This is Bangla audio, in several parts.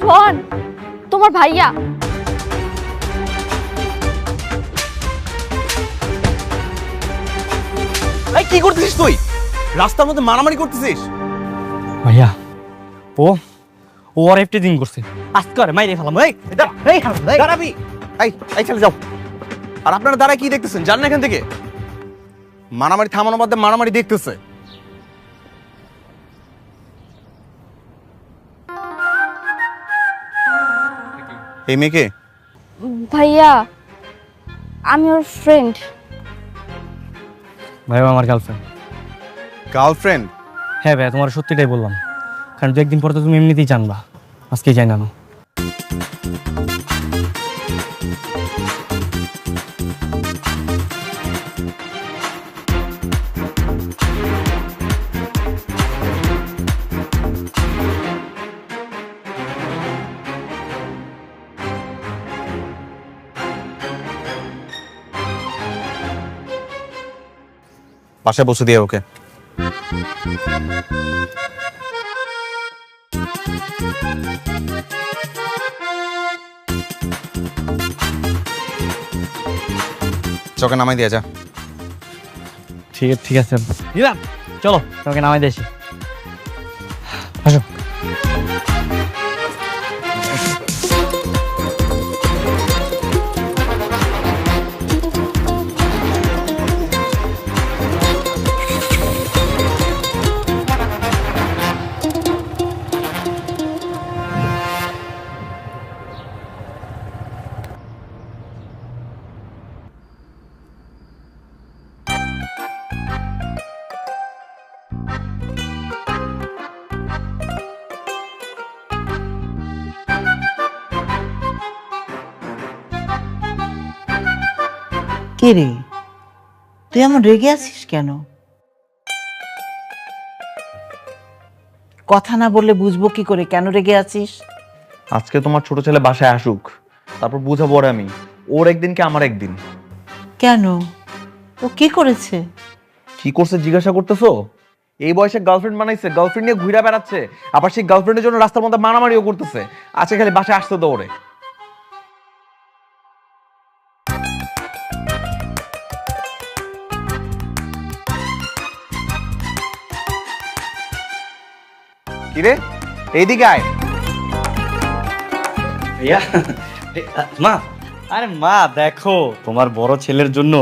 ভগবান, তোমার ভাইয়া। এই কি করতেছিস তুই? রাস্তার মধ্যে মারামারি করতেছিস? ভাইয়া ও ও আর একটা দিন করছে, আজকে আর মাইরে ফেলাম। দাঁড়াবি। এই চলে যাও। আর আপনারা দাঁড়ায় কি দেখতেছেন? জানেন এখান থেকে মারামারি থামানোর মধ্যে মারামারি দেখতেছে। এই মেয়েকে ভাইয়া, আমি ওর ফ্রেন্ড। ভাইয়া আমার গার্লফ্রেন্ড। গার্লফ্রেন্ড? হ্যাঁ ভাইয়া, তোমার সত্যিটাই বললাম, কারণ দু একদিন পর তো তুমি এমনিতেই জানবা, আজকেই জানি না। বাসায় বসে দিয়ে ওকে। চকে নামাই দিয়ে যা। ঠিক আছে দিলাম, চলো তোমাকে নামাই দিয়েছি, আসো। কে রে, তুই এমন রেগে আছিস কেন? কথা না বললে বুঝবো কি করে কেন রেগে আছিস? আজকে তোমার ছোট ছেলে বাসায় আসুক, তারপর বুঝাবো ওর আমি। ওর একদিন কি আমার একদিন। কেন, ও কি করেছে? কি করছে জিজ্ঞাসা করতেছো? এই বয়সে গার্লফ্রেন্ড বানাইছে, গার্লফ্রেন্ড নিয়ে ঘুরে বেড়াচ্ছে, আবার সেই গার্লফ্রেন্ডের জন্য রাস্তার মধ্যে মারামারিও করতেছে। আজকে খালি বাসায় আসতে দাও ওরে। কিরে, এইদিকে আয়। ভাইয়া মা, আরে মা দেখো, তোমার বড় ছেলের জন্য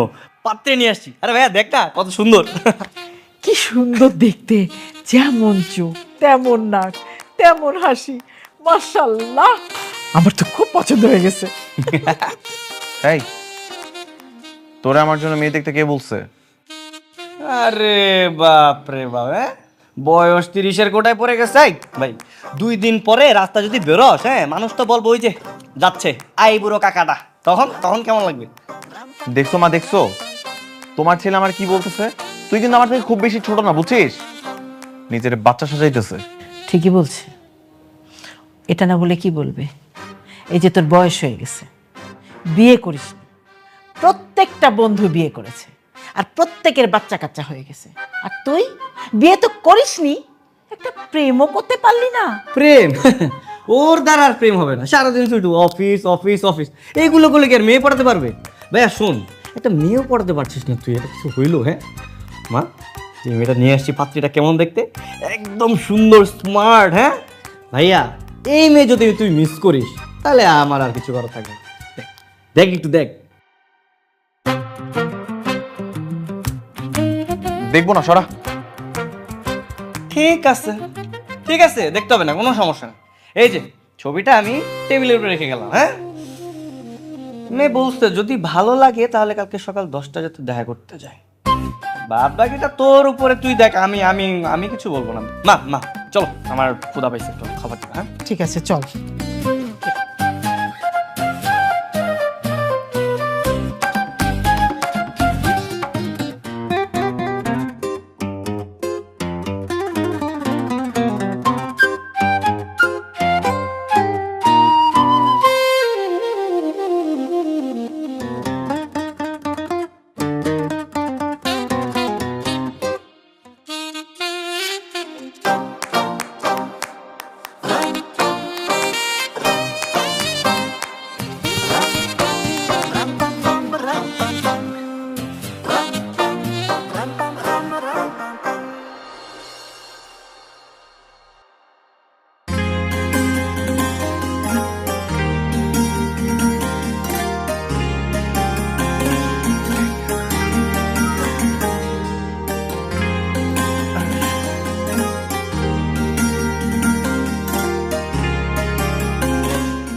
পাত্রে নিয়ে আসছি। আরে ভাইয়া দেখ না কত সুন্দর। কি সুন্দর দেখতে, যেমন চোখ তেমন নাক তেমন হাসি, মাশাআল্লাহ, আমার তো খুব পছন্দ হয়ে গেছে। এই, তোরে আমার জন্য মেয়ে দেখতে কে বলছে? আরে বাপ রে বাপ, বয়স 30-এর কোটায় পড়ে গেছে। ভাই 2 দিন পরে রাস্তা যদি বেরোস, মানুষ তো বলবো ওই যে যাচ্ছে আই বুড়ো কাকাটা, তখন তখন কেমন লাগবে? দেখছো মা, দেখছো তোমার ছেলে আমার কি বলতেছে? তুই কিন্তু আমার থেকে খুব বেশি ছোট না, বুঝছিস? নিজের বাচ্চা সাজাইতেছে। ঠিকই বলছে, এটা না বলে কি বলবে? এই যে তোর বয়স হয়ে গেছে, বিয়ে করিস নি। প্রত্যেকটা বন্ধু বিয়ে করেছে, আর প্রত্যেকের বাচ্চা কাচ্চা হয়ে গেছে, আর তুই বিয়ে তো করিসনি, একটা প্রেমও করতে পারলি না। প্রেম? ওর দ্বারা আর প্রেম হবে না, সারাদিন শুধু অফিস অফিস অফিস, এইগুলো করলে কি আর মেয়ে পড়াতে পারবে? ভাইয়া শোন, একটা মেয়েও পড়াতে পারছিস না তুই, এটা কিছু হইলো? মা, যে মেয়েটা নিয়ে আসছি পাত্রীটা কেমন দেখতে, একদম সুন্দর স্মার্ট। ভাইয়া এই মেয়ে যদি তুই মিস করিস তাহলে আমার আর কিছু করা থাকবে। দেখ একটু দেখ। দেখবো না, সরা। ঠিক আছে ঠিক আছে, দেখতে হবে না, কোনো সমস্যা নেই। এই যে ছবিটা আমি টেবিলের উপরে রেখে গেলাম। মেয়ে বলছে যদি ভালো লাগে তাহলে কালকে সকাল 10টা যাতে দেখা করতে যায়। বাদ বাকিটা তোর উপরে, তুই দেখ, আমি আমি আমি কিছু বলবো না। মা মা চলো, আমার ক্ষুধা পাইছে, একটু খাবার দিবা। ঠিক আছে, চল।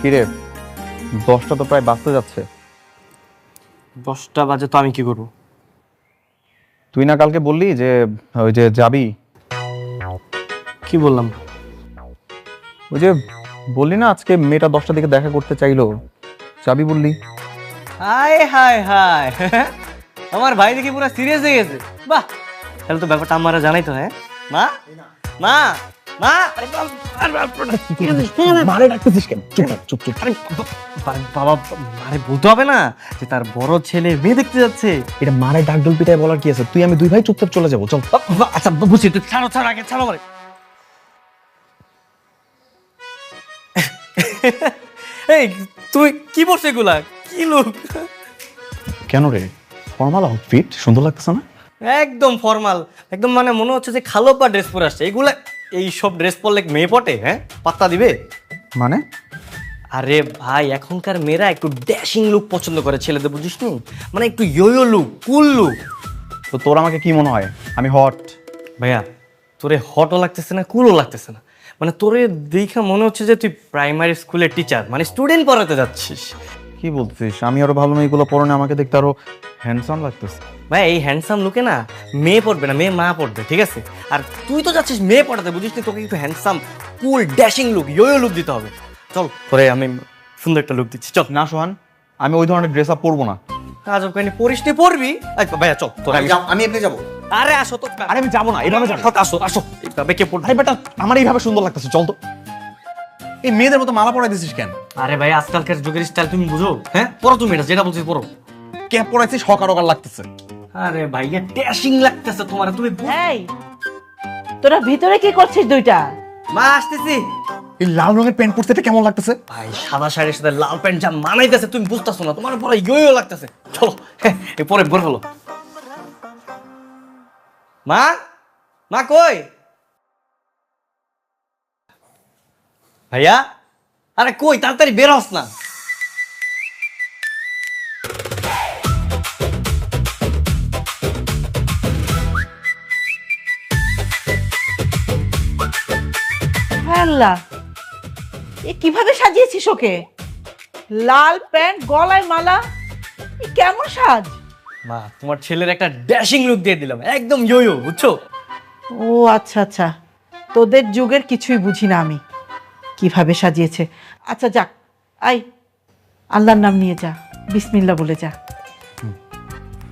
কিরে 10টা তো প্রায় বাজতে যাচ্ছে। 10টা বাজে তো আমি কি করবো? তুই না কালকে বললি যে ওই যে যাবি, কি বললাম? ওই যে বললি না আজকে মেয়েটা 10টার দিকে দেখা করতে চাইলো, যাবি বললি। হায় হায় হায় আমার ভাই দেখি পুরো সিরিয়াস হয়ে গেছে। বাহ, তাহলে তো ব্যাপারটা আমারা জানাই তো। হ্যাঁ মা, মা, মা, মারে ডাকতেছিস কেন? চুপ চুপ। বাবা, আরে বলতে হবে না যে তার বড় ছেলে মেয়ে দেখতে যাচ্ছে? এটা মারে ডাক ডুল পিটায় বলার কি আছে? তুই আমি দুই ভাই চুপচাপ চলে যাবো, চল। আচ্ছা বুঝছি, তুই ছাড়ো ছাড়ো, আগে ছাড়ো মানে। এই তুই কি পড়ছো এগুলা? কি লোক? কেন রে, ফর্মাল আউটফিট সুন্দর লাগতেছে না? একদম ফর্মাল, একদম মানে মনে হচ্ছে যে খালোপা ড্রেস পরে আসছে। এগুলা এই সব ড্রেস পরলে মেয়ে পটে? হ্যাঁ, পাত্তা দিবে? মানে আরে ভাই, এখনকার মেয়েরা একটু ড্যাশিং লুক পছন্দ করে ছেলেদের, বুঝিস নি? মানে একটু ইয়ো লুক, কুল লুক। তো তোর আমাকে কি মনে হয় আমি হট? ভাইয়া, তোরে হটও লাগতেছে না, কুলও লাগতেছে না। মানে তোরে দেখা মনে হচ্ছে যে তুই প্রাইমারি স্কুলের টিচার, মানে স্টুডেন্ট পড়াতে যাচ্ছিস। কি বলছিস? আমি আরো ভালো না এগুলো পরনে আমাকে দেখতে আরো হ্যান্ডসাম লাগতেছে। ভাই, এই হ্যান্ডসাম লুকে না মেয়ে পড়বে না, মেয়ে মা পড়বে, ঠিক আছে? আর তুই তো যাচ্ছিস মেয়ে পড়াতে, বুঝিস নি? তোকে একটু হ্যান্ডসাম, কুল, ড্যাশিং লুক, ইয়ো লুক দিতে হবে। চল, তোরে আমি সুন্দর একটা লুক দিচ্ছি, চল। না সোহান, আমি ওই ধরনের ড্রেস আপ পরবো না। আজব কাহিনী, পড়িস নি, পড়বি। আচ্ছা ভাইয়া চল, তোরে আমি এমনি যাবো। আরে আসো তো। আরে আমি যাবো না, এইভাবে যাবো। আসো আসো, এইভাবে কে পড়বে? আরে বেটা, আমার এইভাবে সুন্দর লাগতেছে, চল তো। এই মেয়েদের মতো মালা পরাই দিছিস কেন? আরে ভাই, আজকালকার যুগের স্টাইল তুমি বুঝো? হ্যাঁ, পড়ো তুমি, এটা যেটা বলছিস পড়ো। ক্যাপ পরাইছিস, হকার হকার লাগতেছে। আরে ভাইয়া, ড্যাশিং লাগতেছে তোমার, তুমি এই তোরা ভিতরে কি করছিস দুইটা? মা আসতেছি। এই লাল রঙের প্যান্ট পরতে এটা কেমন লাগতেছে? ভাই, সাদা শাড়ির সাথে লাল প্যান্ট যা মানাইতেছে তুমি বুঝতেছো না, তোমার পরে ইয়ো লাগতেছে। চলো, হ্যাঁ, এই পরে বড় হলো। মা, মা কই? ভাইয়া, আরে কই, তাড়াতাড়ি বের হস না। আল্লাহ, এ কিভাবে সাজিয়েছিস ওকে? লাল প্যান্ট, গলায় মালা, এ কেমন সাজ? মা, তোমার ছেলের একটা ড্যাশিং লুক দিয়ে দিলাম, একদম ইয়ো, বুঝছো? ও আচ্ছা আচ্ছা, তোদের যুগের কিছুই বুঝি না আমি, কিভাবে সাজিয়েছে। আচ্ছা যাক, আই আল্লাহর নাম নিয়ে যা, বিসমিল্লাহ বলে যা।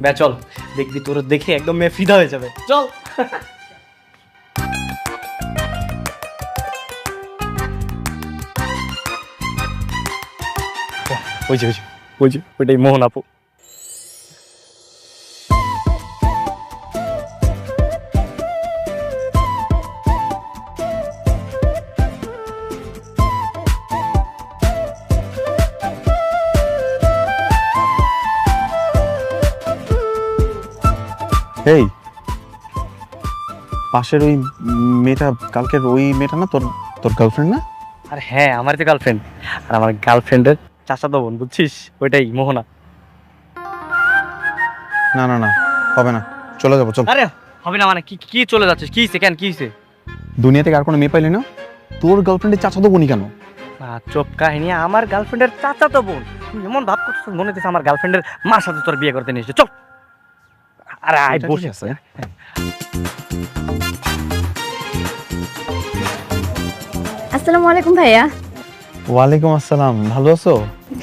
বে চল, দেখবি তোর দেখে একদম মেয়ে ফিদা হয়ে যাবে, চল। ওইটাই মোহন আপু। এই পাশের ওই মেয়েটা, কালকের ওই মেয়েটা না তোর তোর গার্লফ্রেন্ড না? আর হ্যাঁ, আমার তো গার্লফ্রেন্ড, আর আমার গার্লফ্রেন্ডের চাচাতো বোন, বুঝছিস? ওইটাই মোহনা। না না না, হবে না, চলে যাবো, চল। আরে হবে না মানে? কি কি চলে যাচ্ছিস? কি হইছে? কেন কি হইছে? দুনিয়া থেকে আর কোনো মেয়ে পাইলি না? তোর গার্লফ্রেন্ডের চাচাতো বোনই কেন? চোপ কাহিনী, আমার গার্লফ্রেন্ডের চাচাতো বোন? তুই এমন ভাব করছিস মনে হচ্ছে আমার গার্লফ্রেন্ডের মার সাথে তোর বিয়ে করতে নিয়েছে। চল। আরে আয়, এটা বসে ঠিক আছে। আসসালামু আলাইকুম ভাইয়া। ওয়ালাইকুম আসসালাম, ভালো আছো?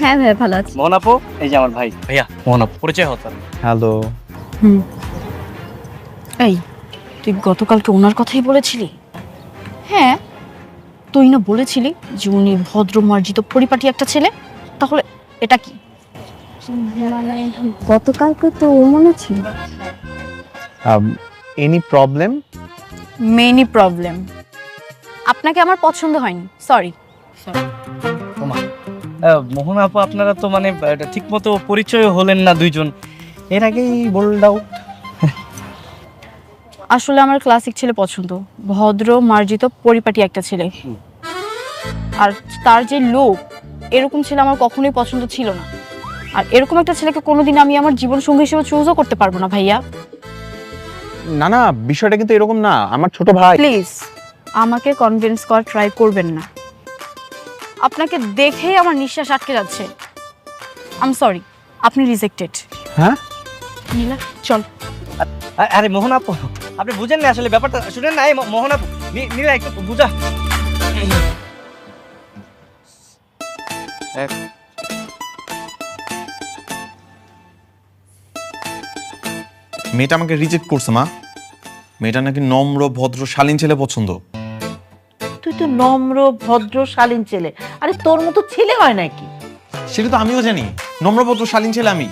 হ্যাঁ ভাইয়া, ভালো আছি। মোহন আপু, এই যে আমার ভাই। ভাইয়া, মোহন আপু, পরিচয় হতো। হ্যালো। এই, তুই গতকালকে ওনার কথাই বলেছিলি? হ্যাঁ, তুই না বলেছিলি যে উনি ভদ্র মার্জিত পরিপাটি একটা ছেলে, তাহলে এটা কি? মানে গতকালকে তো ও মনে ছিল। Any problem? Many problem. আপনাকে আমার পছন্দ হয়নি, সরি। মোহন আপু, আপনারা তো মানে ঠিক মতো পরিচয় হলেন না দুইজন, এর আগেই বোল্ড আউট। আসলে আমার ক্লাসিক ছেলে পছন্দ, ভদ্র মার্জিত পরিপাটি একটা ছেলে। আর তার যে লোক, এরকম ছেলে আমার কখনোই পছন্দ ছিল না। আর এরকম একটা ছেলেকে কোনোদিন আমি আমার জীবন সঙ্গী হিসেবে চুজও করতে পারবো না ভাইয়া। না না, বিষয়টা কিন্তু এরকম না, আমার ছোট ভাই। প্লিজ আমাকে কনভিন্স করার ট্রাই করবেন না। আপনাকে দেখেই আমার নিঃশ্বাস আটকে যাচ্ছে। আই এম সরি, আপনি রিজেক্টেড। হ্যাঁ নীলা চল। আরে মোহন আপু, আপনি বুঝেন না আসলে ব্যাপারটা, শুনেন না। এই মোহন আপু, নীলা একটু বুঝা। মেয়েটা আমাকে রিজেক্ট করছে মা। মেয়েটা নাকি নম্র ভদ্র শালীন ছেলে পছন্দ। তুই তো নম্র ভদ্র শালীন ছেলে, আরে তোর মতো ছেলে হয় নাকি? সেটা তো আমিও জানি, নম্র ভদ্র শালীন ছেলে আমি।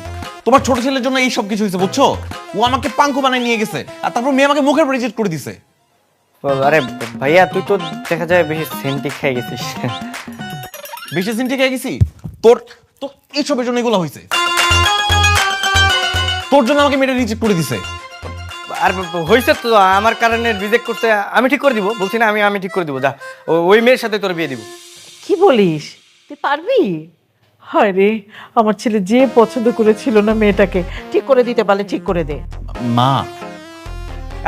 তোমার ছোট ছেলের জন্য এই সব কিছু হয়েছে বুঝছো। ও আমাকে পাঙ্কু বানায় নিয়ে গেছে, আর তারপর মেয়ে আমাকে মুখের উপর রিজেক্ট করে দিছে। আরে ভাইয়া, তুই তো দেখা যায় বেশি সেন্টি খেয়ে গেছিস। বেশি দিন ঠিক গেছি। তোর তো এইসবের জন্য এগুলো হয়েছে। তোর জন্য আমাকে মেয়েটা রিজেক্ট করে দিছে। আর হয়েছে তো আমার কারণে রিজেক্ট করতে, আমি ঠিক করে দিব বলছি না, আমি ঠিক করে দিব। যা ওই মেয়ের সাথে তোর বিয়ে দিব। কি বলিস, তুই পারবি? হয় রে, আমার ছেলে যে পছন্দ করেছিল না মেয়েটাকে, ঠিক করে দিতে পারলে ঠিক করে দে। মা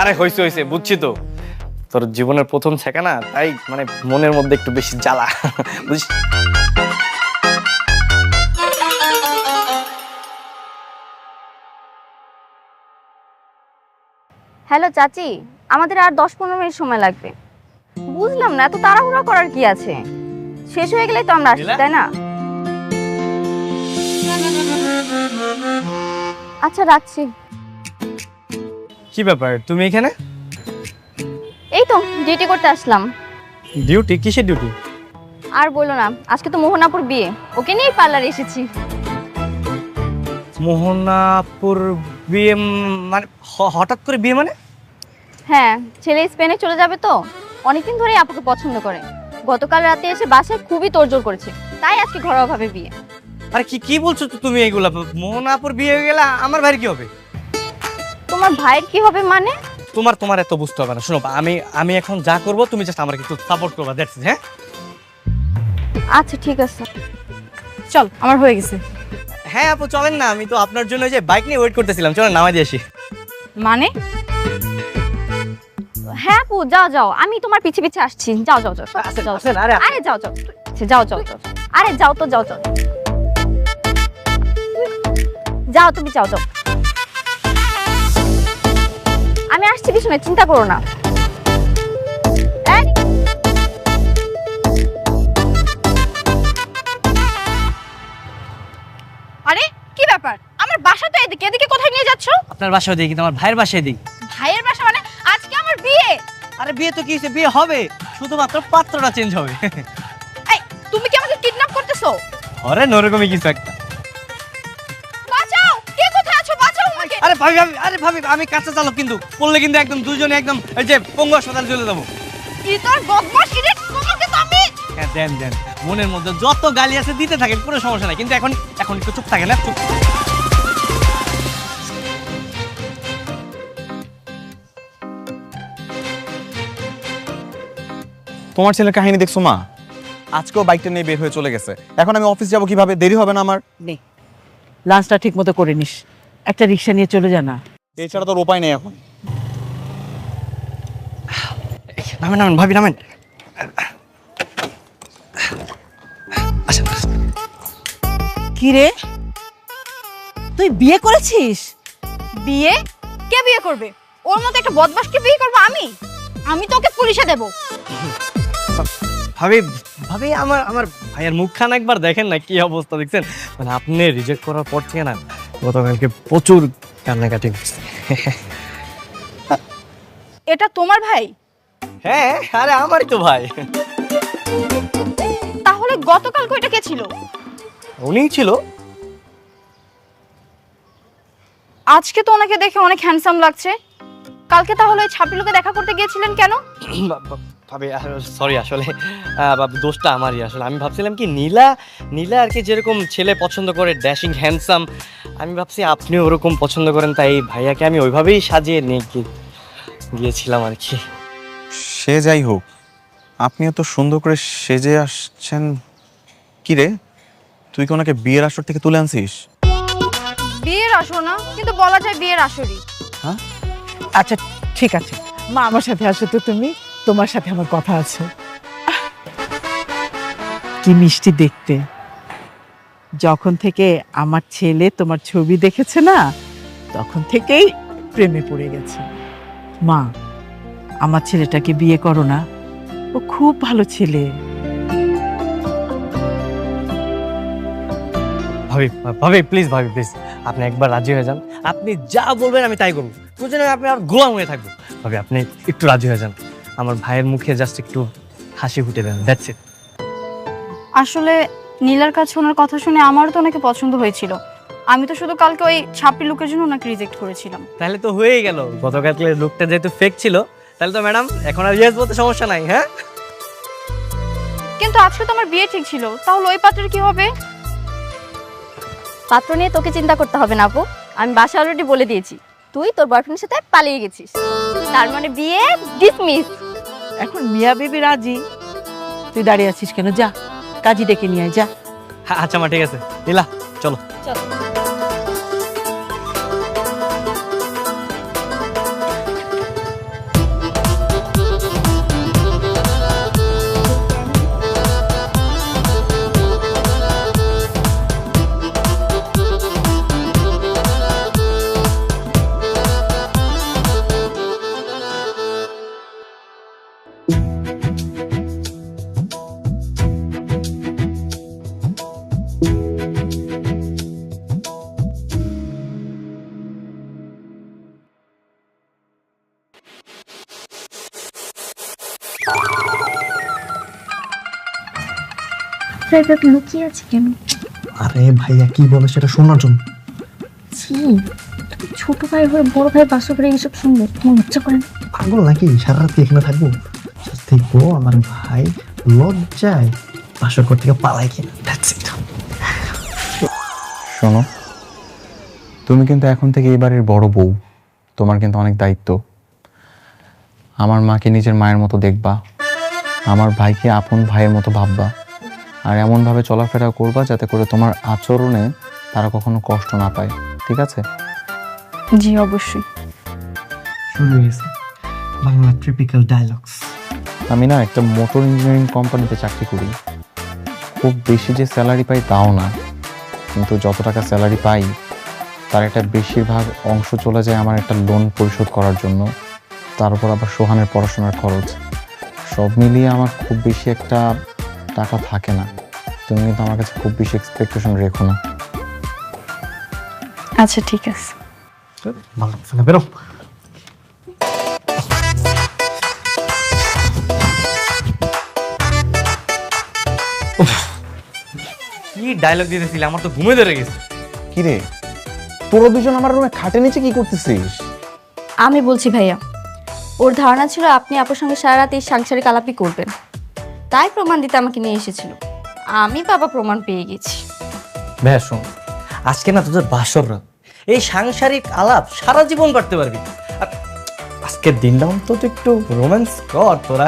আরে হয়েছে বুঝছি তো, তোর জীবনের প্রথম ছেকা না, তাই মানে মনের মধ্যে একটু বেশি জ্বালা বুঝছিস। হ্যালো চাচি, আমাদের আর 10-15 মিনিট সময় লাগবে। বুঝলাম না এত তাড়াহুড়া করার কি আছে, শেষ হয়ে গেলেই তো আমরা আসছি, তাই না? আচ্ছা রাখছি। কি ব্যাপার তুমি এখানে? এই তো ডিউটি করতে আসলাম। ডিউটি? কিসের ডিউটি? আর বলো না, আজকে তো মোহনাপুর বিয়ে, ওকে নিয়েই পার্লারে এসেছি। মোহনাপুর বিয়ে মানে হঠাৎ করে বিয়ে মানে? হ্যাঁ, ছেলে স্পেনে চলে যাবে তো, অনেকদিন ধরেই আপুকে পছন্দ করে। গতকাল রাতে এসে বাসায় খুবই তোড়জোড় করেছে, তাই আজকে ঘরোয়াভাবে বিয়ে। আরে কি বলছো তো তুমি এগুলা? মোহনাপুর বিয়ে হয়ে গেলে আমার ভাইয়ের কি হবে? তোমার ভাইয়ের কি হবে মানে? তোমার এত বুঝতে হবে না। শোনো, আমি এখন যা করব তুমি জাস্ট আমাকে একটু সাপোর্ট করবা, দ্যাটস ইট। হ্যাঁ আচ্ছা ঠিক আছে। চল, আমার হয়ে গেছে। হ্যাঁ আপু চলেন না, আমি তো আপনার জন্য যে বাইক নিয়ে ওয়েট করতেছিলাম, চলেন নামাই দিয়ে আসি। মানে? হ্যাঁ আপু যাও যাও, আমি তোমার পিছে পিছে আসছি। যাও যাও যাও আসেন, যাও। আসেন, আরে আরে যাও যাও আচ্ছা, যাও যাও যাও। আরে যাও তো, যাও যাও যাও, তুমি যাও যাও। আমি আসছি পিছনে, চিন্তা করো না। এই, আরে কি ব্যাপার? আমার বাসা তো এদিকে, এদিকে কোথায় নিয়ে যাচ্ছ? আপনার বাসায় দিই কিন্তু আমার ভাইয়ের বাসায় দিই। ভাইয়ের বাসা মানে? আজকে আমার বিয়ে। আরে বিয়ে তো কি হয়েছে, বিয়ে হবে, শুধুমাত্র পাত্রটা চেঞ্জ হবে। এই, তুমি কি আমাকে কিডন্যাপ করতেছো? আরে নরকমই কিছু একটা। বাঁচাও, কে কোথায় আছো? বাঁচাও আমাকে। আরে ভাবি আমি কাঁচা চালক, কিন্তু পড়লে কিন্তু একদম দুজনে একদম এই যে পঙ্গু হাসপাতালে চলে যাবো। কি তোর বদমাশ কি রে? তোমাকে তো আমি হ্যাঁ দেন মনের মধ্যে যত গালি আছে দিতে থাকেন, কোনো সমস্যা নাই, কিন্তু এখন একটু চুপ থাকেন। না চুপ। তোমার ছেলের কাহিনী দেখছো মা? আজকেও বাইকটা নিয়ে বের হয়ে চলে গেছে। এখন আমি অফিস যাব কিভাবে? দেরি হবে না আমার? নে, লাঞ্চটা ঠিক মতো করে নিস, একটা রিক্সা নিয়ে চলে যা না। এছাড়া তোর উপায় নেই এখন। নামেন ভাবি নামেন। কি রে, তুই বিয়ে করেছিস? বিয়ে? কে বিয়ে করবে? ওর মতো একটা বদমাশকে বিয়ে করব আমি? আমি তোকে পুলিশে দেব। ভাবি আমার ভাইয়ের মুখখান একবার দেখেন না, কি অবস্থা দেখছেন? মানে আপনি রিজেক্ট করার পর থেকে না গতকালকে প্রচুর কান্নাকাটি করছে। এটা তোমার ভাই? হ্যাঁ, আরে আমারই তো ভাই। তাহলে গতকাল কইটা কে ছিল? উনিই ছিল। আজকে তো ওনাকে দেখে অনেক হ্যান্ডসাম লাগছে। কালকে তাহলে ওই ছাপিলোকে দেখা করতে গিয়েছিলেন কেন? ভাবি সরি, আসলে দোষটা আমারই। আসলে আমি ভাবছিলাম কি নীলা আর কি যেরকম ছেলে পছন্দ করে, ড্যাশিং হ্যান্ডসাম, আমি ভাবছি আপনি ওরকম পছন্দ করেন, তাই ভাইয়াকে আমি ওইভাবেই সাজিয়ে নিয়ে গিয়েছিলাম আর কি। সে যাই হোক, আপনি এত সুন্দর করে সেজে আসছেন। কি রে, তুই কি ওনাকে বিয়ের আসর থেকে তুলে আনছিস? বিয়ের আসর না, কিন্তু বলা যায় বিয়ের আসরই। হ্যাঁ আচ্ছা ঠিক আছে মা, আমার সাথে আসো তো তুমি, তোমার সাথে আমার কথা আছে। কি মিষ্টি দেখতে। যখন থেকে আমার ছেলে তোমার ছবি দেখেছে না, তখন থেকেই প্রেমে পড়ে গেছে। মা, আমার ছেলেটাকে বিয়ে করো না, ও খুব ভালো ছেলে। ভাবি ভাবি প্লিজ, ভাবি প্লিজ, আপনি একবার রাজি হয়ে যান। আপনি যা বলবেন আমি তাই করবো, বুঝলেন? আপনি আর গোলাম হয়ে থাকবো। ভাবি আপনি একটু রাজি হয়ে যান, আমার ভাইয়ের মুখে জাস্ট একটু হাসি ফুটে দেন, দ্যাটস ইট। আসলে নীলার কাছে ওনার কথা শুনে আমারও তো ওনাকে পছন্দ হয়েছিল। আমি তো শুধু কালকে ওই ছাপড়ি লুকের জন্য ওনাকে রিজেক্ট করেছিলাম। তাহলে তো হয়েই গেল। গতকালকে লুকটা যেহেতু ফেক ছিল, তাহলে তো ম্যাডাম এখন আর ইয়েস বলতে সমস্যা নাই। হ্যাঁ, কিন্তু আজকে তো আমার বিয়ে ঠিক ছিল, তাহলে ওই পাত্রের কি হবে? পাত্র নিয়ে তোকে চিন্তা করতে হবে না আপু, আমি বাসা অলরেডি বলে দিয়েছি তুই তোর বয়ফ্রেন্ডের সাথে পালিয়ে গেছিস, তার মানে বিয়ে ডিসমিস। এখন মিয়া বিবি রাজি, তুই দাঁড়িয়ে আছিস কেন? যা কাজী ডেকে নিয়ে আয়, যা। আচ্ছা মা, ঠিক আছে। নীলা চলো। চল। লুকিয়ে আছে কেন? আরে ভাইয়া কি বলে সেটা শোনার জন্য। ছি, ছোট ভাই হয়ে বড় ভাই বাসা করে এইসব শুনবে তোমার লজ্জা করে না? পাগল নাকি? সারা রাত এখানে থাকবো? দেখবো আমার ভাই লজ্জায় বাসর ঘর থেকে পালাই কিনা। That's it. শোনো, তুমি কিন্তু এখন থেকে এই বাড়ির বড় বউ, তোমার কিন্তু অনেক দায়িত্ব। আমার মাকে নিজের মায়ের মতো দেখবা, আমার ভাইকে আপন ভাইয়ের মতো ভাববা, আর এমনভাবে চলাফেরা করবা যাতে করে তোমার আচরণে তারা কখনো কষ্ট না পায়, ঠিক আছে? জি অবশ্যই। শুরু হয়েছে বাংলা ট্রিপিক্যাল ডায়লগস। আমি না একটা মোটর ইঞ্জিনিয়ারিং কোম্পানিতে চাকরি করি। খুব বেশি যে স্যালারি পাই তাও না, কিন্তু যত টাকা স্যালারি পাই তার একটা বেশিরভাগ অংশ চলে যায় আমার একটা লোন পরিশোধ করার জন্য, তার উপর আবার সোহানের পড়াশোনার খরচ। সব মিলিয়ে আমার খুব বেশি একটা টাকা থাকে না। তুমি কিন্তু আমার কাছে খুব বেশি এক্সপেকটেশন রেখো না। আচ্ছা ঠিক আছে। ভালো লাগছে না, বেরো। কি ডায়লগ দিতেছিলি, আমার তো ঘুমে ধরে গেছে। কি রে, তোরা দুজন আমার রুমে খাটে নিচে কি করতেছিস? আমি বলছি ভাইয়া, ওর ধারণা ছিল আপনি আপুর সঙ্গে সারা রাত এই সাংসারিক আলাপই করবেন, তাই প্রমাণ দিতে আমাকে নিয়ে এসেছিল। আমি বাবা প্রমাণ পেয়ে গেছি। ভাইয়া শোন, আজকে না তোদের বাসর রাত, এই সাংসারিক আলাপ সারা জীবন করতে পারবি। আর আজকের দিনটা অন্তত একটু রোম্যান্স কর তোরা।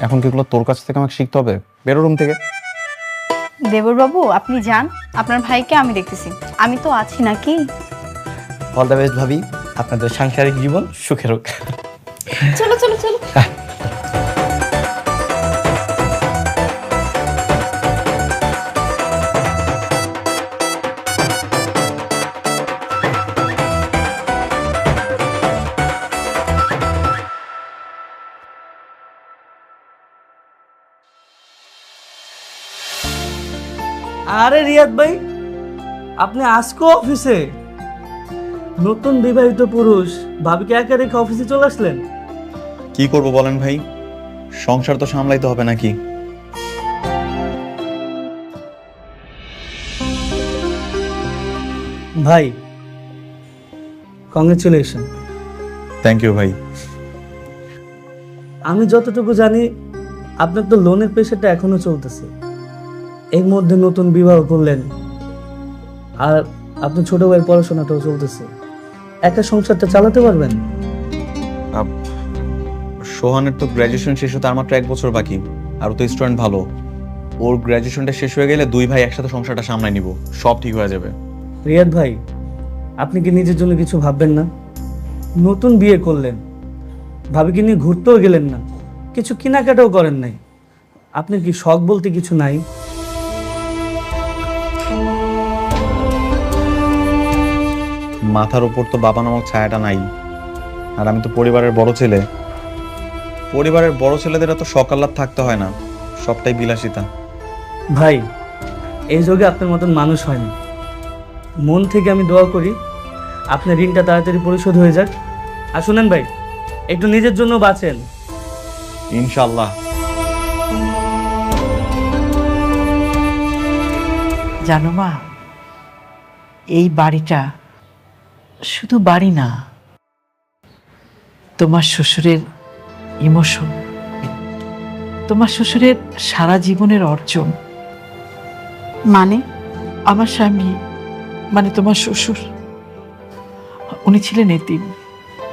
এখন কি এগুলো তোর কাছ থেকে আমাকে শিখতে হবে? বেরো রুম থেকে। দেবরবাবু আপনি যান, আপনার ভাইকে আমি দেখতেছি, আমি তো আছি নাকি? অল দ্য বেস্ট ভাবি, আপনাদের সাংসারিক জীবন সুখের হোক। চলো চলো চলো। আরে রিয়াদ ভাই, আপনি আজকে অফিসে? নতুন বিবাহিত পুরুষ ভাবিকে একা রেখে অফিসে চলে আসলেন? কি করব বলেন ভাই, সংসার তো সামলাইতে হবে নাকি? ভাই কংগ্রেচুলেশন। থ্যাংক ইউ ভাই। আমি যতটুকু জানি আপনার তো লোনের প্রেশারটা এখনো চলতেছে, এর মধ্যে নতুন বিবাহ করলেন, আর আপনার ছোট ভাইয়ের পড়াশোনাটাও চলতেছে। একটা সংসারটা চালাতে পারবেন? সোহানের তো গ্র্যাজুয়েশন শেষ হতে আর মাত্র 1 বছর বাকি, আর ও তো স্টুডেন্ট ভালো। ওর গ্র্যাজুয়েশনটা শেষ হয়ে গেলে দুই ভাই একসাথে সংসারটা সামলাই নিব, সব ঠিক হয়ে যাবে। রিয়াদ ভাই, আপনি কি নিজের জন্য কিছু ভাববেন না? নতুন বিয়ে করলেন, ভাবিকে নিয়ে ঘুরতেও গেলেন না, কিছু কেনাকাটাও করেন নাই। আপনার কি শখ বলতে কিছু নাই? মাথার উপর তো বাবা নামক ছায়াটা নাই। আর আমি তো পরিবারের বড় ছেলে। পরিবারের বড় ছেলেদের তো সকাল থাকতে হয় না, সবটাই বিলাসিতা। ভাই, এই যুগে আপনার মতন মানুষ হয়নি। মন থেকে আমি দোয়া করি আপনার ঋণটা তাড়াতাড়ি পরিশোধ হয়ে যাক। আর শুনেন ভাই, একটু নিজের জন্য বাঁচেন। ইনশাল্লাহ। জানো মা, এই বাড়িটা শুধু বাড়ি না, তোমার শ্বশুরের ইমোশন, তোমার শ্বশুরের সারা জীবনের অর্জন। মানে আমার স্বামী মানে তোমার শ্বশুর, উনি ছিলেন এতিম।